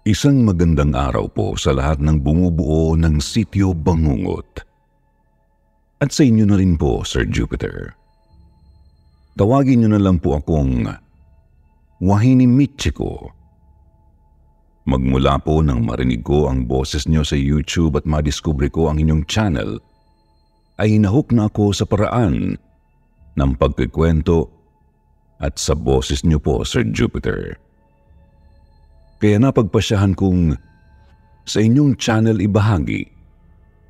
Isang magandang araw po sa lahat ng bumubuo ng Sitio Bangungot. At sa inyo na rin po, Sir Jupiter. Tawagin niyo na lang po akong Wahini Michiko. Magmula po nang marinig ko ang boses niyo sa YouTube at madiskubre ko ang inyong channel, ay nahook na ako sa paraan ng pagkikwento at sa boses niyo po, Sir Jupiter. Kaya napagpasyahan kong sa inyong channel ibahagi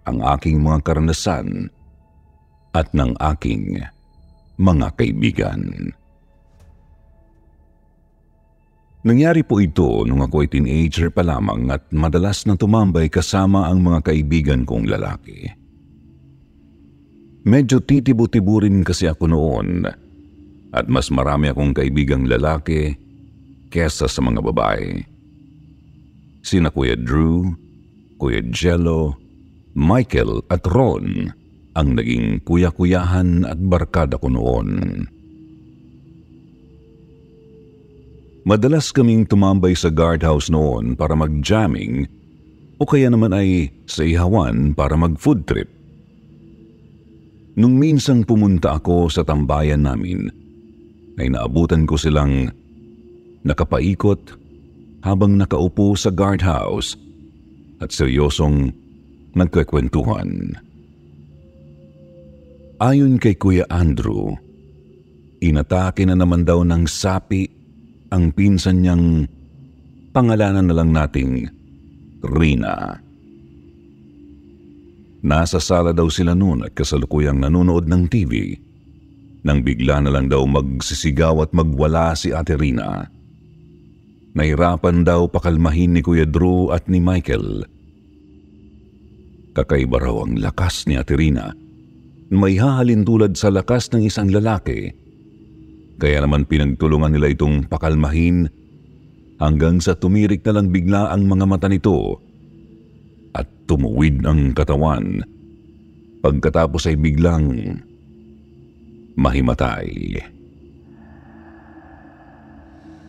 ang aking mga karanasan at ng aking mga kaibigan. Nangyari po ito nung ako ay teenager pa lamang at madalas na tumambay kasama ang mga kaibigan kong lalaki. Medyo titibo-tibo rin kasi ako noon at mas marami akong kaibigang lalaki kesa sa mga babae. Sina Kuya Drew, Kuya Jello, Michael at Ron ang naging kuya-kuyahan at barkada ko noon. Madalas kaming tumambay sa guardhouse noon para mag-jamming o kaya naman ay sa ihawan para mag-food trip. Nung minsang pumunta ako sa tambayan namin, ay naabutan ko silang nakapaikot habang nakaupo sa guardhouse at seryosong nagkakwentuhan. Ayon kay Kuya Andrew, inatake na naman daw ng sapi ang pinsan niyang pangalanan na lang nating Rina. Nasa sala daw sila noon at kasalukuyang nanonood ng TV nang bigla na lang daw magsisigaw at magwala si Ate Rina. Nahirapan daw pakalmahin ni Kuya Drew at ni Michael. Kakaiba raw ang lakas ni Ate Rina. May hahalin tulad sa lakas ng isang lalaki. Kaya naman pinagtulungan nila itong pakalmahin hanggang sa tumirik na lang bigla ang mga mata nito at tumuwid ang katawan. Pagkatapos ay biglang mahimatay.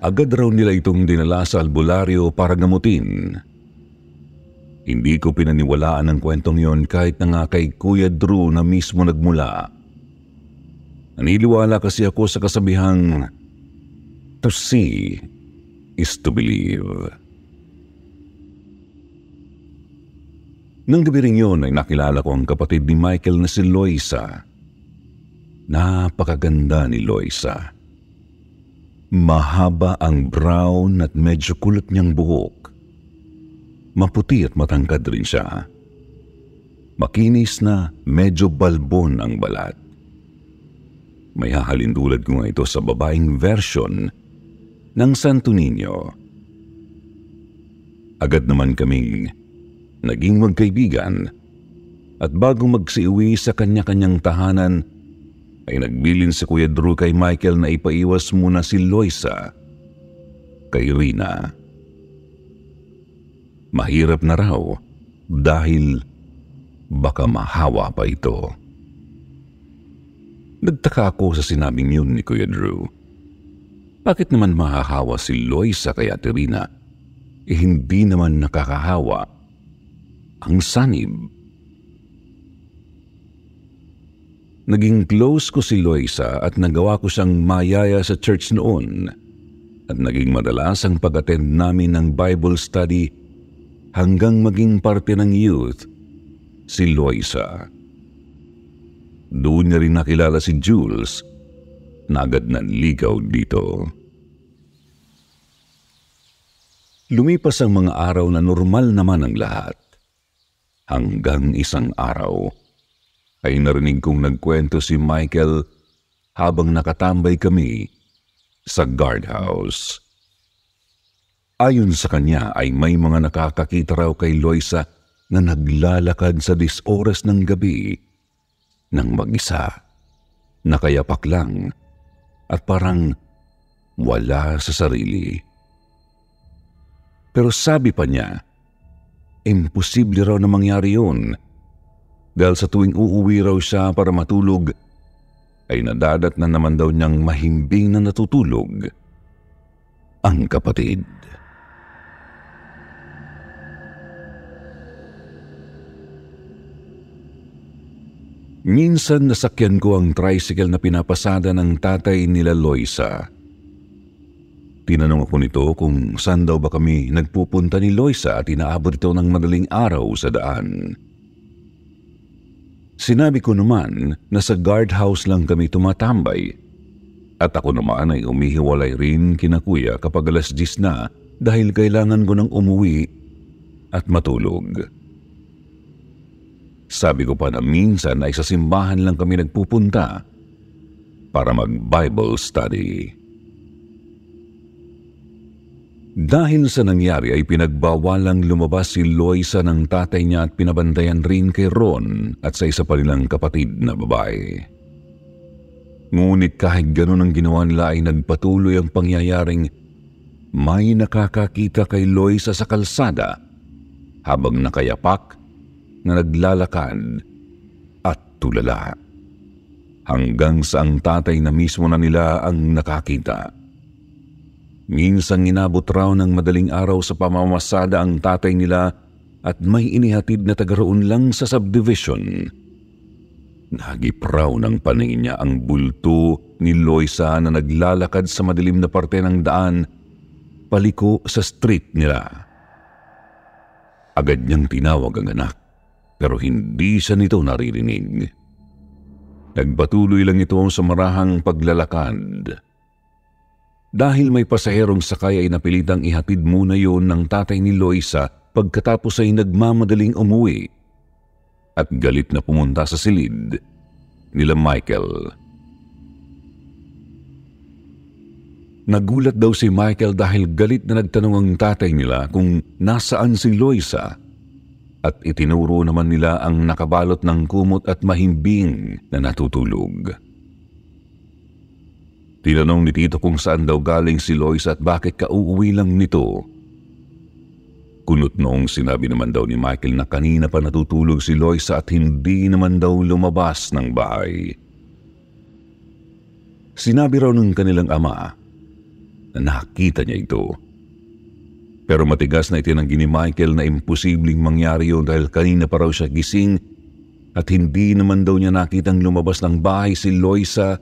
Agad raw nila itong dinala sa albularyo para gamutin. Hindi ko pinaniwalaan ang kwentong yon kahit na nga kay Kuya Drew na mismo nagmula. Naniliwala kasi ako sa kasabihang, to see is to believe. Nang gabi rin yun ay nakilala ko ang kapatid ni Michael na si Loisa. Napakaganda ni Loisa. Mahaba ang brown at medyo kulot niyang buhok. Maputi at matangkad rin siya. Makinis na medyo balbon ang balat. May hahalintulad ko nga ito sa babaeng version ng Santo Niño. Agad naman kaming naging magkaibigan at bago magsiuwi sa kanya-kanyang tahanan ay nagbilin si Kuya Drew kay Michael na ipaiwas muna si Loisa kay Rina. Mahirap na raw dahil baka mahawa pa ito. Nagtaka ako sa sinabing yun ni Kuya Drew. Bakit naman mahahawa si Loisa kay Ate Rina? Hindi naman nakakahawa ang sanib. Naging close ko si Loisa at nagawa ko siyang mayaya sa church noon at naging madalas ang pag-attend namin ng Bible study hanggang maging parte ng youth si Loisa. Doon niya rin nakilala si Jules na agad nanligaw dito. Lumipas ang mga araw na normal naman ang lahat. Hanggang isang araw ay narinig kong nagkwento si Michael habang nakatambay kami sa guardhouse. Ayon sa kanya ay may mga nakakakita raw kay Loisa na naglalakad sa 10 oras ng gabi nang mag-isa, nakayapak lang at parang wala sa sarili. Pero sabi pa niya, imposible raw na mangyari yun dahil sa tuwing uuwi raw siya para matulog ay nadadat na naman daw niyang mahimbing na natutulog ang kapatid. Minsan nasakyan ko ang tricycle na pinapasada ng tatay nila Loisa. Tinanong ako nito kung saan daw ba kami nagpupunta ni Loisa at inaabot ito ng madaling araw sa daan. Sinabi ko naman na sa guardhouse lang kami tumatambay at ako naman ay umihiwalay rin kina kuya kapag alas 10 na dahil kailangan ko nang umuwi at matulog. Sabi ko pa na minsan ay sa simbahan lang kami nagpupunta para mag-Bible study. Dahil sa nangyari ay pinagbawalang lumabas si Loisa ng tatay niya at pinabantayan rin kay Ron at sa isa pa nilang kapatid na babae. Ngunit kahit ganun ang ginawa nila ay nagpatuloy ang pangyayaring may nakakakita kay Loisa sa kalsada habang nakayapak na naglalakad at tulala. Hanggang sa ang tatay na mismo na nila ang nakakita. Minsang inabot raw ng madaling araw sa pamamasada ang tatay nila at may inihatid na tagaroon lang sa subdivision. Nahagip raw ng paningin niya ang bulto ni Loisa na naglalakad sa madilim na parte ng daan paliko sa street nila. Agad niyang tinawag ang anak pero hindi siya nito naririnig. Nagpatuloy lang ito sa marahang paglalakad. Dahil may pasaherong sakay ay napilitang ihatid muna yon ng tatay ni Loisa pagkatapos ay nagmamadaling umuwi at galit na pumunta sa silid nila Michael. Nagulat daw si Michael dahil galit na nagtanong ang tatay nila kung nasaan si Loisa at itinuro naman nila ang nakabalot ng kumot at mahimbing na natutulog. Tinanong ni Tito kung saan daw galing si Loisa at bakit kauuwi lang nito. Kunot noong sinabi naman daw ni Michael na kanina pa natutulog si Loisa at hindi naman daw lumabas ng bahay. Sinabi raw ng kanilang ama na nakita niya ito. Pero matigas na itinanggi ni Michael na imposibleng mangyari yun dahil kanina pa raw siya gising at hindi naman daw niya nakitang lumabas ng bahay si Loisa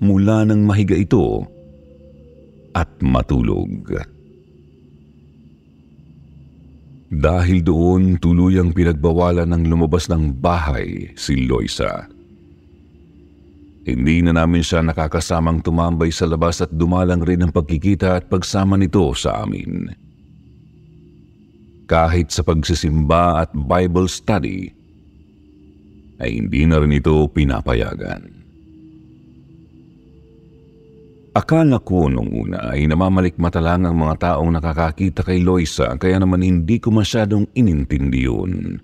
mula nang mahiga ito at matulog. Dahil doon, tuluyang pinagbawalan ng lumabas ng bahay si Loisa. Hindi na namin siya nakakasamang tumambay sa labas at dumalang rin ang pagkikita at pagsama nito sa amin. Kahit sa pagsisimba at Bible study, ay hindi na rin ito pinapayagan. Akala ko nung una ay namamalikmata lang ang mga taong nakakakita kay Loisa kaya naman hindi ko masyadong inintindi yun.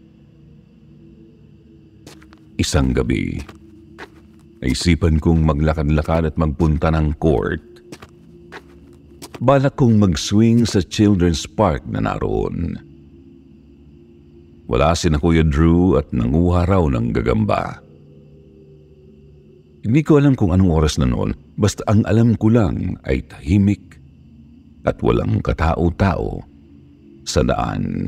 Isang gabi, naisipan kong maglakad-lakad at magpunta ng court. Balak kong mag-swing sa children's park na naroon. Wala si na Kuya Drew at nanguha raw ng gagamba. Hindi ko alam kung anong oras na noon, basta ang alam ko lang ay tahimik at walang katao-tao sa daan.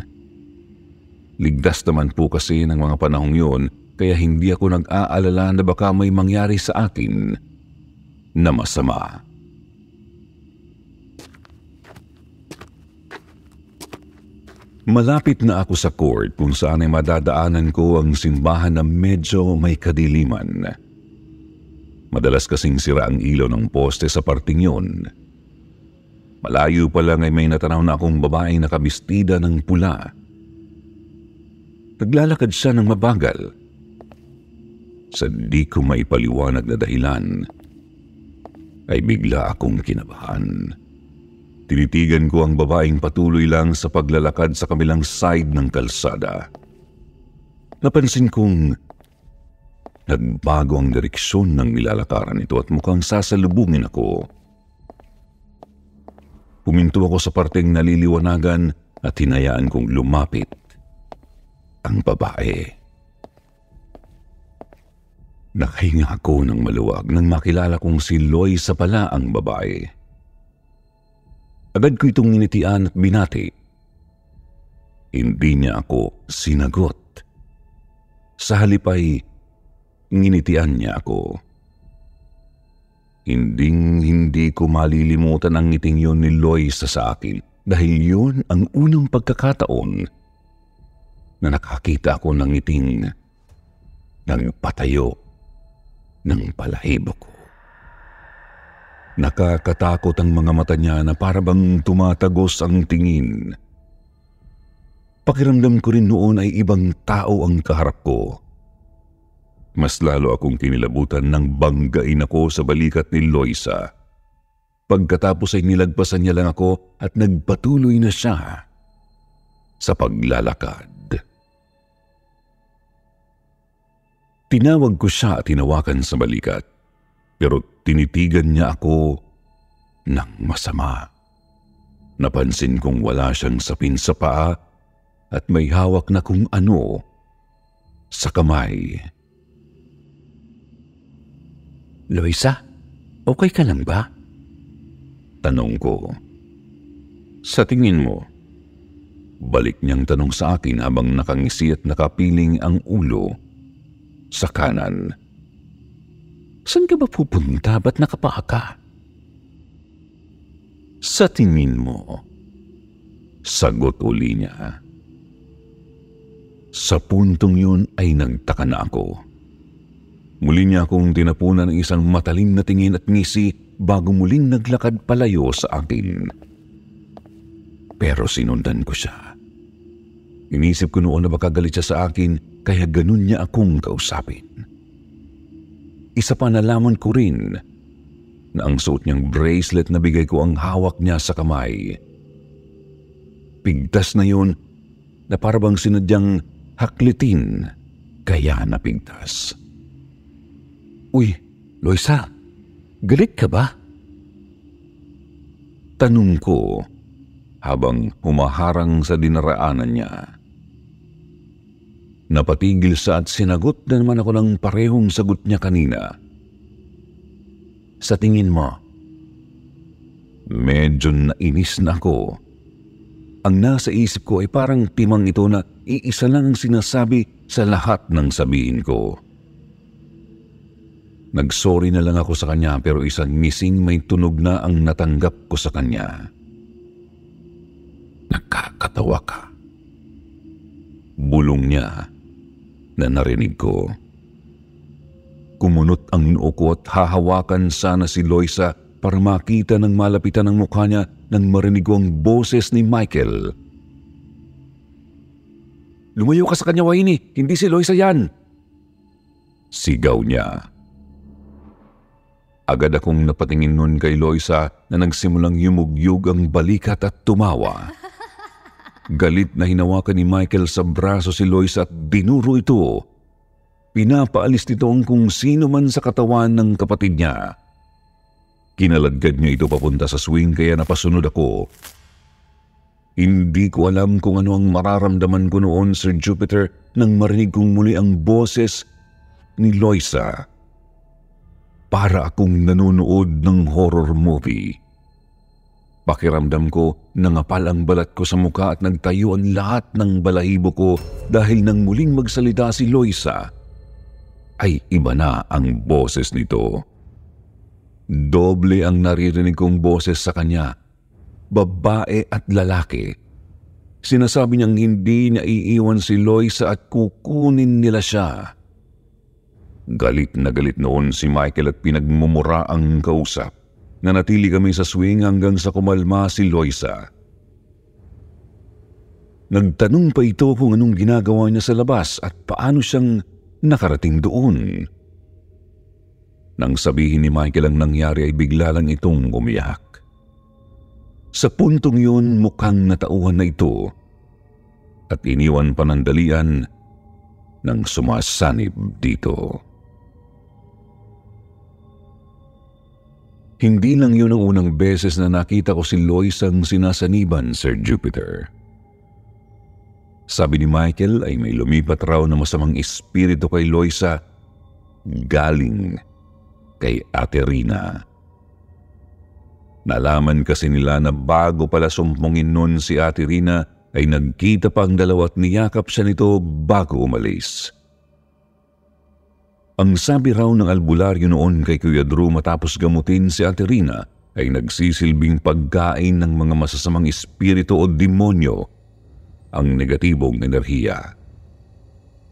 Ligtas naman po kasi ng mga panahong yun, kaya hindi ako nag-aalala na baka may mangyari sa akin na masama. Malapit na ako sa court kung saan ay madadaanan ko ang simbahan na medyo may kadiliman. Madalas kasing sira ang ilaw ng poste sa parting yun. Malayo pa lang ay may natanaw na akong babaeng nakabistida ng pula. Naglalakad siya ng mabagal. Sa di ko maipaliwanag na dahilan, ay bigla akong kinabahan. Tinitigan ko ang babaeng patuloy lang sa paglalakad sa kabilang side ng kalsada. Napansin kong nagbago ang direksyon ng nilalakaran nito at mukhang sasalubungin ako. Puminto ako sa parteng naliliwanagan at hinayaan kong lumapit ang babae. Nakahinga ako ng maluwag nang makilala kong si Loisa pala ang babae. Agad ko itong ninitian at binati. Hindi niya ako sinagot. Sa halip ay Nginitian niya ako. Hindi ko malilimutan ang ngiting yun ni Loisa sa akin dahil yun ang unang pagkakataon na nakakita ako ng ngiting nagpatayo ng balahibo ko. Nakakatakot ang mga mata niya na para bang tumatagos ang tingin. Pakiramdam ko rin noon ay ibang tao ang kaharap ko. Mas lalo akong kinilabutan nang banggain ako sa balikat ni Loisa. Pagkatapos ay nilagpasan niya lang ako at nagpatuloy na siya sa paglalakad. Tinawag ko siya at tinawakan sa balikat, pero tinitigan niya ako ng masama. Napansin kong wala siyang sapin sa paa at may hawak na kung ano sa kamay. Loisa, okay ka lang ba? Tanong ko. Sa tingin mo? Balik niyang tanong sa akin habang nakangisi at nakapiling ang ulo sa kanan. Saan ka ba pupunta? Ba't nakapaa ka? Sa tingin mo? Sagot uli niya. Sa puntong yun ay nagtaka na ako. Muli niya akong tinapunan ng isang matalim na tingin at ngisi bago muling naglakad palayo sa akin. Pero sinundan ko siya. Inisip ko noon na baka galit siya sa akin kaya ganun niya akong kausapin. Isa pa nalaman ko rin na ang suot niyang bracelet na bigay ko ang hawak niya sa kamay. Pigtas na yun na parabang sinadyang haklitin kaya napigtas. Uy, Loisa, galit ka ba? Tanong ko habang humaharang sa dinaraanan niya. Napatigil siya at sinagot na naman ako ng parehong sagot niya kanina. Sa tingin mo? Medyo nainis na ako. Ang nasa isip ko ay parang timang ito na iisa lang ang sinasabi sa lahat ng sabihin ko. Nagsorry na lang ako sa kanya pero isang ngising may tunog na ang natanggap ko sa kanya. Nakakatawa ka. Bulong niya na narinig ko. Kumunot ang noo ko at hahawakan sana si Loisa para makita ng malapitan ang mukha niya nang marinig ko ang boses ni Michael. Lumayo ka sa kanya, Wayne. Hindi si Loisa yan. Sigaw niya. Agad akong napatingin nun kay Loisa na nagsimulang yumugyug ang balikat at tumawa. Galit na hinawakan ni Michael sa braso si Loisa at dinuro ito. Pinapaalis nito ang kung sino man sa katawan ng kapatid niya. Kinaladkad niya ito papunta sa swing kaya napasunod ako. Hindi ko alam kung ano ang mararamdaman ko noon, Sir Jupiter, nang marinig kong muli ang boses ni Loisa. Para akong nanonood ng horror movie. Pakiramdam ko nangapal ang balat ko sa mukha at nagtayo ang lahat ng balahibo ko dahil nang muling magsalita si Loisa, ay iba na ang boses nito. Doble ang naririnig kong boses sa kanya, babae at lalaki. Sinasabi niyang hindi niya iiwan si Loisa at kukunin nila siya. Galit na galit noon si Michael at pinagmumura ang kausap. Nanatili kami sa swing hanggang sa kumalma si Loisa. Nagtanong pa ito kung anong ginagawa niya sa labas at paano siyang nakarating doon. Nang sabihin ni Michael ang nangyari ay bigla lang itong umiyak. Sa puntong yun mukhang natauhan na ito at iniwan panandalian ng sumasanib dito. Hindi lang yun ang unang beses na nakita ko si Loisang sinasaniban, Sir Jupiter. Sabi ni Michael ay may lumipat raw na masamang espiritu kay Loisa galing kay Ate Rina. Nalaman kasi nila na bago pala sumpungin nun si Ate Rina ay nagkita pa ang dalawa at niyakap siya nito bago umalis. Ang sabi raw ng albularyo noon kay Kuya Drew matapos gamutin si Ate Rina ay nagsisilbing pagkain ng mga masasamang espiritu o demonyo ang negatibong enerhiya.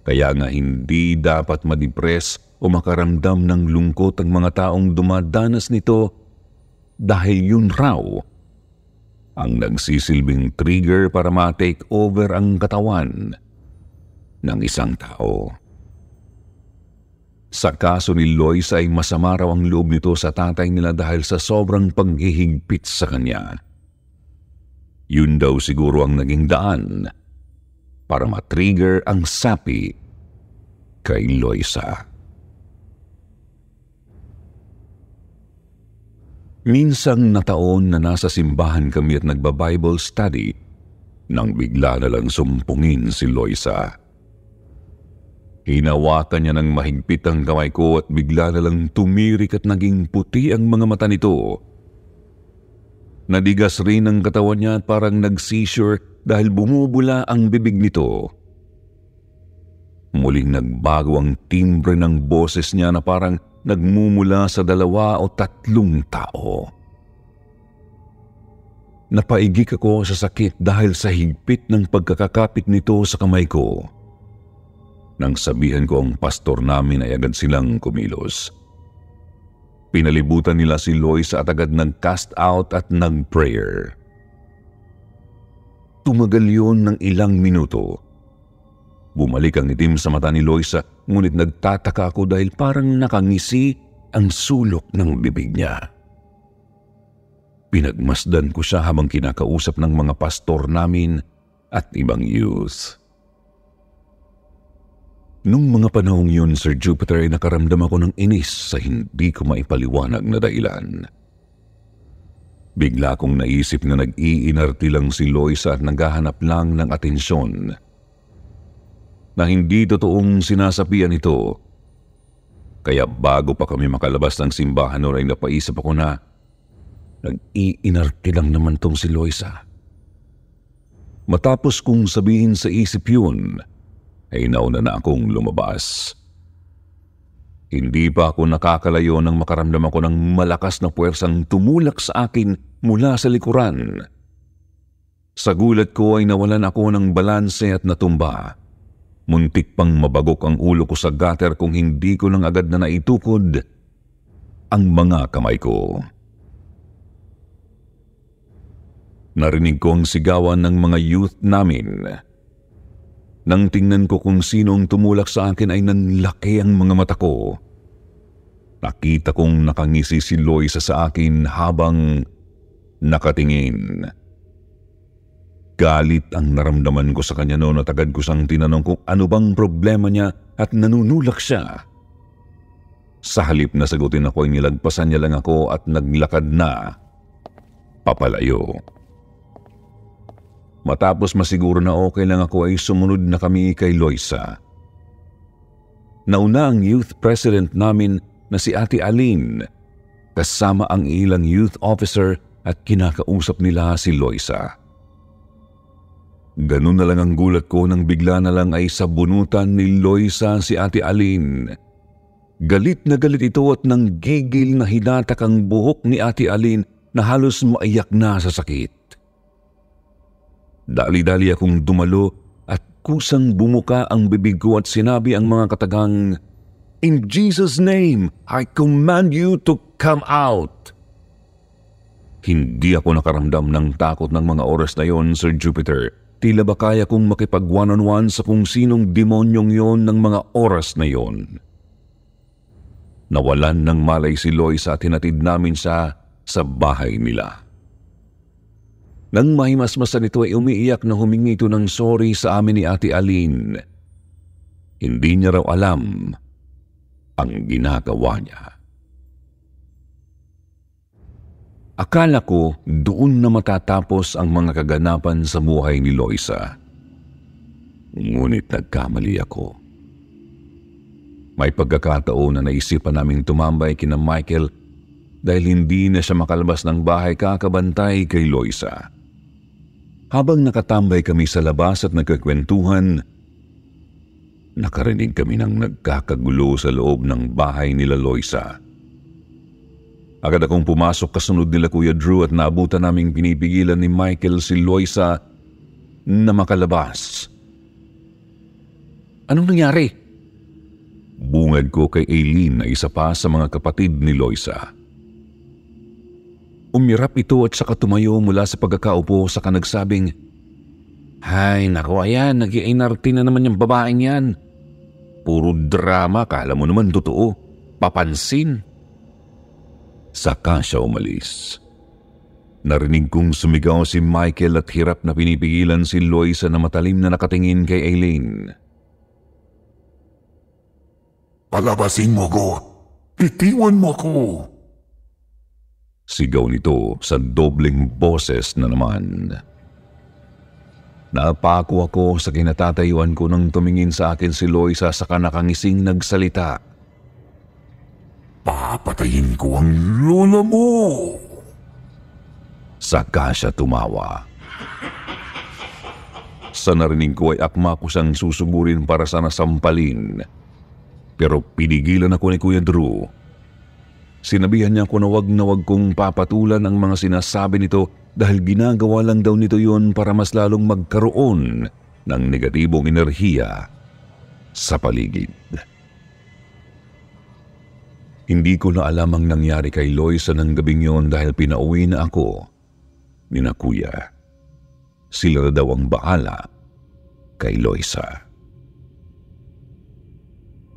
Kaya nga hindi dapat ma-depress o makaramdam ng lungkot ang mga taong dumadanas nito dahil yun raw ang nagsisilbing trigger para ma-take over ang katawan ng isang tao. Sa kaso ni Lois ay masama raw ang loob nito sa tatay nila dahil sa sobrang paghihigpit sa kanya. Yun daw siguro ang naging daan para matrigger ang sapi kay Loisa. Minsang nataon na nasa simbahan kami at nagba-Bible study nang bigla na lang sumpungin si Loisa. Hinawakan niya ng mahigpit ang kamay ko at bigla na lang tumirik at naging puti ang mga mata nito. Nadigas rin ang katawan niya at parang nag-seizure dahil bumubula ang bibig nito. Muling nagbago ang timbre ng boses niya na parang nagmumula sa 2 o 3 tao. Napaigik ako sa sakit dahil sa higpit ng pagkakakapit nito sa kamay ko. Nang sabihan ko ang pastor namin ay agad silang kumilos. Pinalibutan nila si Loisa at agad nag-cast out at nag-prayer. Tumagal yun ng ilang minuto. Bumalik ang itim sa mata ni Loisa, ngunit nagtataka ako dahil parang nakangisi ang sulok ng bibig niya. Pinagmasdan ko siya habang kinakausap ng mga pastor namin at ibang youth. Nung mga panahong yun, Sir Jupiter, ay nakaramdam ako ng inis sa hindi ko maipaliwanag na dahilan. Bigla kong naisip na nag-iinarti lang si Loisa at naghahanap lang ng atensyon. Na hindi totoong sinasapian ito. Kaya bago pa kami makalabas ng simbahan noon ay napaisip ako na nag-iinarti lang naman tong si Loisa. Matapos kong sabihin sa isip yun, ay nauna na akong lumabas. Hindi pa ako nakakalayo nang makaramdam ako ng malakas na puwersang tumulak sa akin mula sa likuran. Sa gulat ko ay nawalan ako ng balanse at natumba. Muntik pang mabagok ang ulo ko sa gutter kung hindi ko lang agad na naitukod ang mga kamay ko. Narinig ko ang sigawan ng mga youth namin. Nang tingnan ko kung sinong tumulak sa akin ay nanlaki ang mga mata ko. Nakita kong nakangisi si Loisa sa akin habang nakatingin. Galit ang naramdaman ko sa kanya noon at agad ko siyang tinanong kung ano bang problema niya at nanunulak siya. Sa halip na sagutin ako ay nilagpasan niya lang ako at naglakad na papalayo. Matapos masiguro na okay lang ako ay sumunod na kami kay Loisa. Nauna ang youth president namin na si Ate Aline, kasama ang ilang youth officer at kinakausap nila si Loisa. Ganun na lang ang gulat ko nang bigla na lang ay sabunutan ni Loisa si Ate Aline. Galit na galit ito at nanggigil na hinatak ang buhok ni Ate Aline na halos maiyak na sa sakit. Dali-dali akong dumalo at kusang bumuka ang bibig ko at sinabi ang mga katagang, "In Jesus' name, I command you to come out." Hindi ako nakaramdam ng takot ng mga oras na yon, Sir Jupiter. Tila ba kaya kong makipag one-on-one sa kung sinong demonyong yon ng mga oras na yon. Nawalan ng malay si Loisa at hinatid namin siya sa bahay nila. Nang mahimasmasan ito ay umiiyak na humingi ito ng sorry sa amin ni Ate Aline. Hindi niya raw alam ang ginagawa niya. Akala ko doon na matatapos ang mga kaganapan sa buhay ni Loisa. Ngunit nagkamali ako. May pagkakataon na naisipan naming tumambay kina Michael dahil hindi na siya makalabas ng bahay kakabantay kay Loisa. Habang nakatambay kami sa labas at nagkakwentuhan, nakarinig kami ng nagkakagulo sa loob ng bahay nila Loisa. Agad akong pumasok kasunod nila Kuya Drew at naabutan naming pinipigilan ni Michael si Loisa na makalabas. Anong nangyari? Bungad ko kay Aileen na isa pa sa mga kapatid ni Loisa. Umirap ito at saka tumayo mula sa pagkakaupo saka nagsabing, Hay, naku, ayan, nag-iinarte na naman yung babaeng yan. Puro drama, kala mo naman totoo. Papansin. Saka siya umalis. Narinig kong sumigaw si Michael at hirap na pinipigilan si Loisa na matalim na nakatingin kay Aileen. Palabasin mo ko! Bitiwan mo ko! Sigaw nito sa dobleng boses na naman. Napako ako sa kinatatayuan ko nang tumingin sa akin si Loisa saka nakangising nagsalita. Papatayin ko ang lola mo! Saka siya tumawa. Sa narinig ko ay akma ko siyang susugurin para sana sampalin. Pero pinigilan ako ni Kuya Drew. Sinabihan niya ako na wag kong papatulan ang mga sinasabi nito dahil ginagawa lang daw nito yon para mas lalong magkaroon ng negatibong enerhiya sa paligid. Hindi ko na alam ang nangyari kay Loisa ng gabing yon dahil pinauwi na ako ni na Kuya. Sila na daw ang bahala kay Loisa.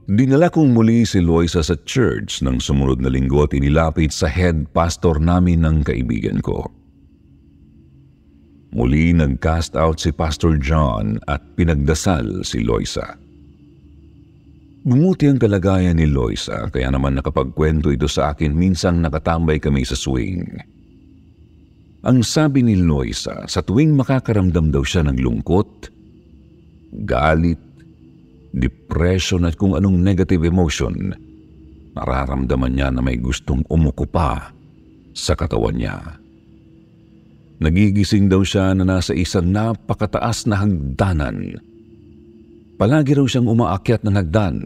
Dinala kong muli si Loisa sa church ng sumunod na linggo at inilapit sa head pastor namin ng kaibigan ko. Muli nag-cast out si Pastor John at pinagdasal si Loisa. Bumuti ang kalagayan ni Loisa kaya naman nakapagkwento ito sa akin minsang nakatambay kami sa swing. Ang sabi ni Loisa, sa tuwing makakaramdam daw siya ng lungkot, galit, depression at kung anong negative emotion, nararamdaman niya na may gustong umuko pa sa katawan niya. Nagigising daw siya na nasa isang napakataas na hagdanan. Palagi raw siyang umaakyat ng hagdan.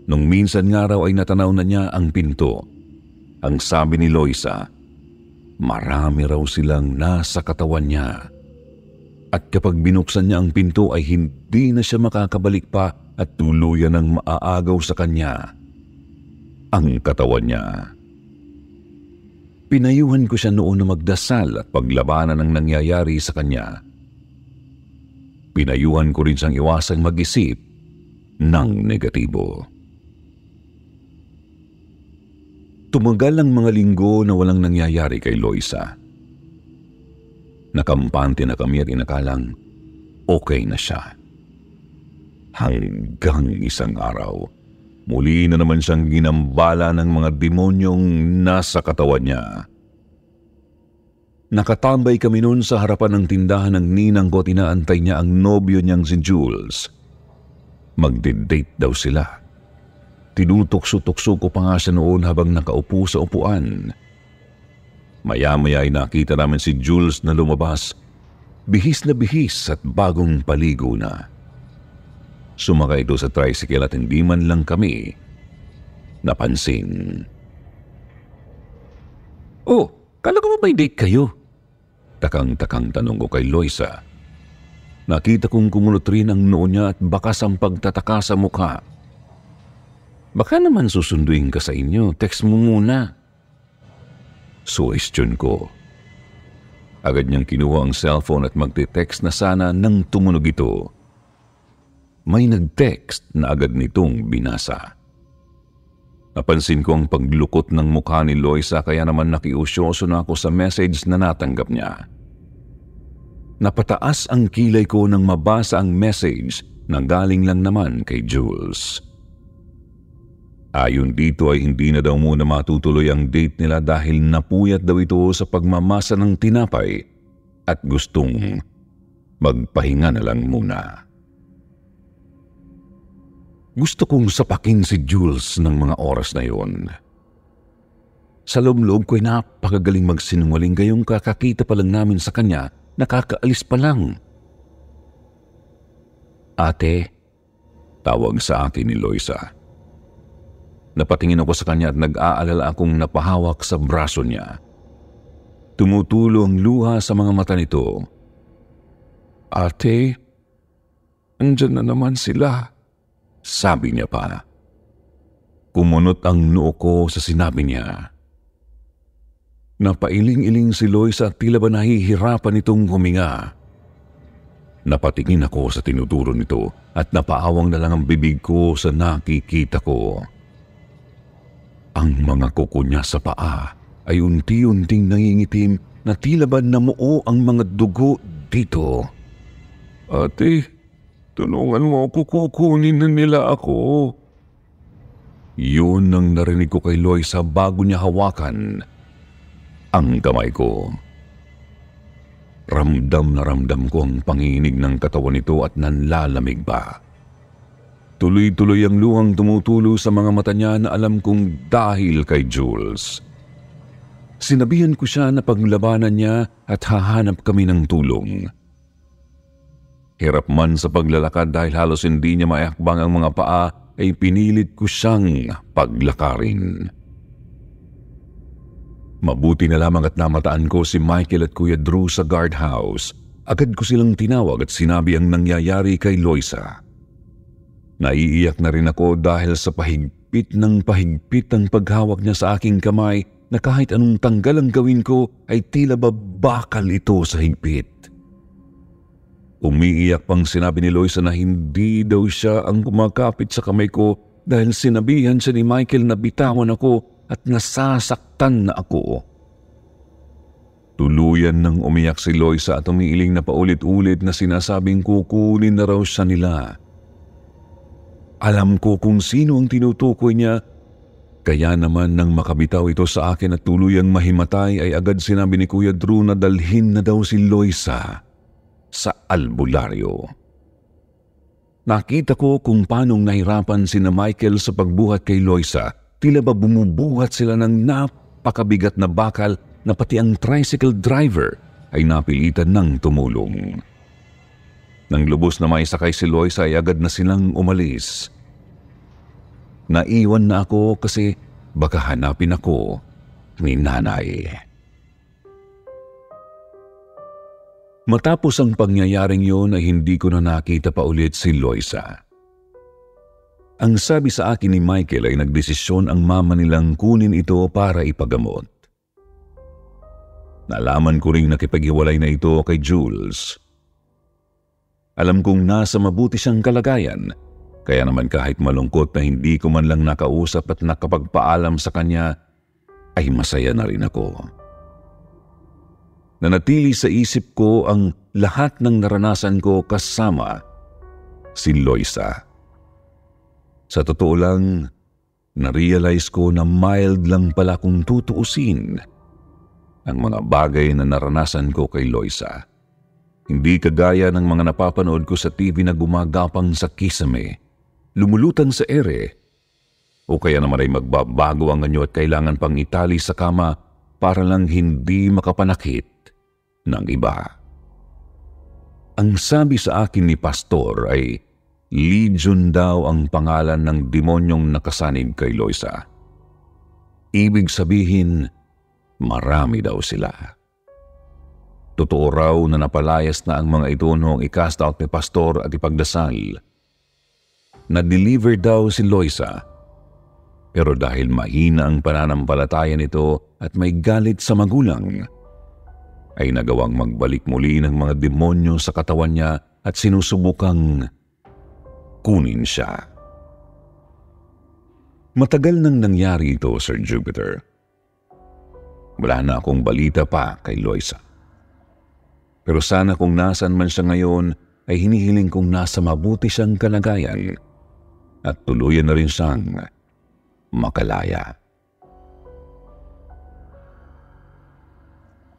Nung minsan nga raw ay natanaw na niya ang pinto. Ang sabi ni Loisa, marami raw silang nasa katawan niya. At kapag binuksan niya ang pinto ay hindi na siya makakabalik pa at tuluyan ng maaagaw sa kanya ang katawan niya. Pinayuhan ko siya noon na magdasal at paglabanan ang nangyayari sa kanya. Pinayuhan ko rin siyang iwasang mag-isip ng negatibo. Tumagal ang mga linggo na walang nangyayari kay Loisa. Nakampante na kami at inakalang okay na siya. Hanggang isang araw, muli na naman siyang ginambala ng mga demonyong nasa katawan niya. Nakatambay kami noon sa harapan ng tindahan ng ninang ko at inaantay niya ang nobyo niyang si Jules. Magde-date daw sila. Tinutokso-tokso ko pa nga siya noon habang nakaupo sa upuan. Maya-maya ay nakita namin si Jules na lumabas, bihis na bihis at bagong paligo na. Sumakay ito sa tricycle at hindi man lang kami napansin. Oh, kala ko may date kayo? Takang-takang tanong ko kay Loisa. Nakita kong kumunot rin ang noo niya at bakas ang pagtataka sa mukha. Baka naman susunduin ka sa inyo, text mo muna. Suwestyon ko. Agad niyang kinuha ang cellphone at magte-text na sana nang tumunog ito. May nag-text na agad nitong binasa. Napansin ko ang paglukot ng mukha ni Loisa kaya naman nakiusyoso na ako sa message na natanggap niya. Napataas ang kilay ko nang mabasa ang message na galing lang naman kay Jules. Ayon dito ay hindi na daw muna matutuloy ang date nila dahil napuyat daw ito sa pagmamasa ng tinapay at gustong magpahinga na lang muna. Gusto kong sapakin si Jules ng mga oras na yon. Sa loob-loob ko ay napakagaling magsinungaling gayong kakakita pa lang namin sa kanya, nakakaalis pa lang. Ate, Tawag sa akin ni Loisa. Napatingin ako sa kanya at nag-aalala akong napahawak sa braso niya. Tumutulo ang luha sa mga mata nito. "Ate, andyan na naman sila," sabi niya pa. Kumunot ang noo ko sa sinabi niya. Napailing-iling si Loisa at tila ba nahihirapan itong huminga. Napatingin ako sa tinuturo nito at napaawang na lang ang bibig ko sa nakikita ko. Ang mga kuko niya sa paa ay unti-unting nangingitim na tila ba namuo ang mga dugo dito. "Ate, tulungan mo ako, kukunin na nila ako." Yun ang narinig ko kay Loisa bago niya hawakan ang kamay ko. Ramdam na ramdam ko ang panginig ng katawan nito at nanlalamig pa. Tuloy-tuloy ang luhang tumutulo sa mga mata niya na alam kong dahil kay Jules. Sinabihan ko siya na paglabanan niya at hahanap kami ng tulong. Hirap man sa paglalakad dahil halos hindi niya maiakbang ang mga paa, ay pinilit ko siyang paglakarin. Mabuti na lamang at namataan ko si Michael at Kuya Drew sa guardhouse. Agad ko silang tinawag at sinabi ang nangyayari kay Loisa. Naiiyak na rin ako dahil sa pahigpit ang paghawak niya sa aking kamay na kahit anong tanggal ang gawin ko ay tila babakal ito sa higpit. Umiiyak pang sinabi ni Loisa na hindi daw siya ang kumakapit sa kamay ko dahil sinabihan siya ni Michael na bitawan ako at nasasaktan na ako. Tuluyan nang umiyak si Loisa at umiiling na paulit-ulit na sinasabing kukunin na raw siya nila. Alam ko kung sino ang tinutukoy niya, kaya naman nang makabitaw ito sa akin at tuluyang mahimatay ay agad sinabi ni Kuya Drew na dalhin na daw si Loisa sa albularyo. Nakita ko kung paanong nahirapan sina Michael sa pagbuhat kay Loisa. Tila ba bumubuhat sila ng napakabigat na bakal na pati ang tricycle driver ay napilitan ng tumulong. Nang lubos na maisakay si Loisa ay agad na silang umalis. Naiwan na ako kasi baka hanapin ako ni Nanay. Matapos ang pangyayaring yun ay hindi ko na nakita pa ulit si Loisa. Ang sabi sa akin ni Michael ay nagdesisyon ang mama nilang kunin ito para ipagamot. Nalaman ko ring nakipaghiwalay na ito kay Jules. Alam kong nasa mabuti siyang kalagayan, kaya naman kahit malungkot na hindi ko man lang nakausap at nakapagpaalam sa kanya, ay masaya na rin ako. Nanatili sa isip ko ang lahat ng naranasan ko kasama si Loisa. Sa totoo lang, na-realize ko na mild lang pala kung tutuusin ang mga bagay na naranasan ko kay Loisa. Hindi kagaya ng mga napapanood ko sa TV na gumagapang sa kisame, lumulutang sa ere, o kaya naman ay magbabago ang anyo at kailangan pang itali sa kama para lang hindi makapanakit ng iba. Ang sabi sa akin ni Pastor ay Legion daw ang pangalan ng demonyong nakasanib kay Loisa. Ibig sabihin, marami daw sila. Totoo raw na napalayas na ang mga ito noong i-cast out ni Pastor at ipagdasal. Na-deliver daw si Loisa, pero dahil mahina ang pananampalataya nito at may galit sa magulang, ay nagawang magbalik muli ng mga demonyo sa katawan niya at sinusubukang kunin siya. Matagal nang nangyari ito, Sir Jupiter. Wala na akong balita pa kay Loisa. Pero sana kung nasan man siya ngayon, ay hinihiling kong nasa mabuti siyang kalagayan at tuluyan na rin siyang makalaya.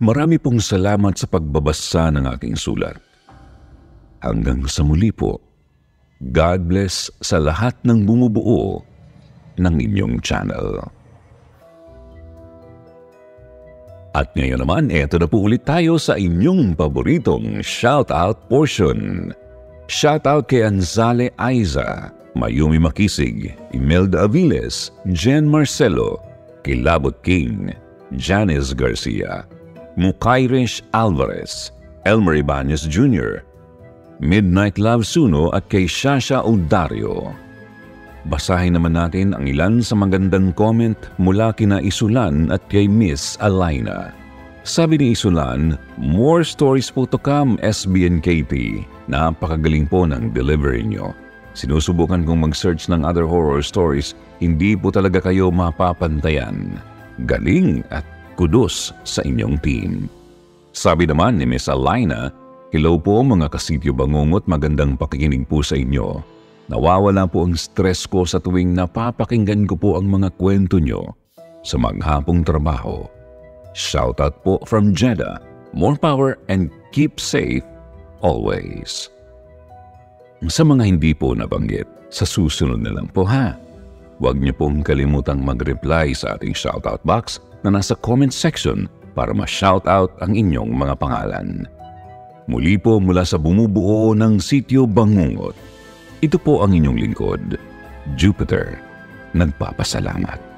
Marami pong salamat sa pagbabasa ng aking sulat. Hanggang sa muli po, God bless sa lahat ng bumubuo ng inyong channel. At ngayon naman, eto na po ulit tayo sa inyong paboritong shoutout portion. Shoutout kay Anzale Aiza, Mayumi Makisig, Imelda Aviles, Jen Marcelo, Kilabot King, Janice Garcia, Mukairish Alvarez, Elmer Ibanez Jr., Midnight Love Suno at kay Shasha Udario. Basahin naman natin ang ilan sa magandang comment mula kina Isulan at kay Miss Alaina. Sabi ni Isulan, "More stories po to come, SB and KT. Napakagaling po ng delivery nyo. Sinusubukan kong mag-search ng other horror stories, hindi po talaga kayo mapapantayan. Galing at kudos sa inyong team." Sabi naman ni Miss Alaina, "Hello po mga kasityo bangungot, magandang pakikinig po sa inyo. Nawawala po ang stress ko sa tuwing napapakinggan ko po ang mga kwento nyo sa maghapong trabaho. Shoutout po from Jeddah. More power and keep safe always." Sa mga hindi po nabanggit, sa susunod na lang po ha. Huwag niyo pong kalimutang mag-reply sa ating shoutout box na nasa comment section para ma-shoutout ang inyong mga pangalan. Muli po mula sa bumubuo ng Sityo Bangungot, ito po ang inyong lingkod, Jupiter. Nagpapasalamat.